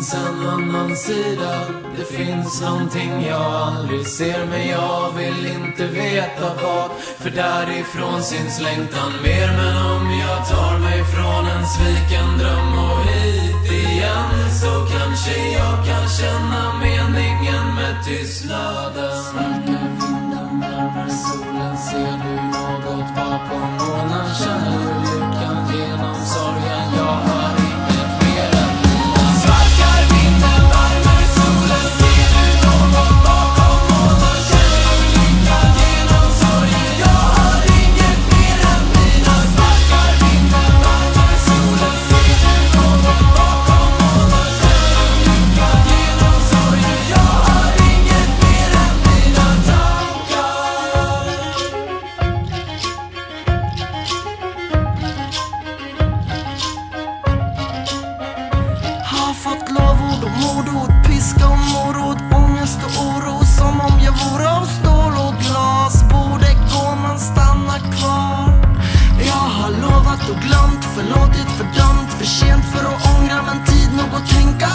finns en annan sida. Det finns någonting jag aldrig ser, men jag vill inte veta vad. För därifrån syns längtan mer. Men om jag tar mig från en sviken dröm och hit igen, så kanske jag kan känna meningen med tystnaden. Svalkar vinden, värmer solen. Ser du något bakom molnen? Känner du lyckan genom sorgen? Jag har inget mer än mina. Svalkar vinden, värmer solen. Ser du något bakom molnen? Känner du lyckan genom sorgen? Jag har inget mer än mina. Svalkar vinden, värmer solen. Ser du något bakom molnen? Känner du lyckan genom sorgen? Jag har inget mer än mina tankar. Har fått lovord och mordord, piska och morot, ångest och oro. Som om jag vore av stål och glas. Borde gå men stanna kvar. Jag har lovat och glömt, förlåtit, fördömt. För sent för att ångra, men tid nog att tänka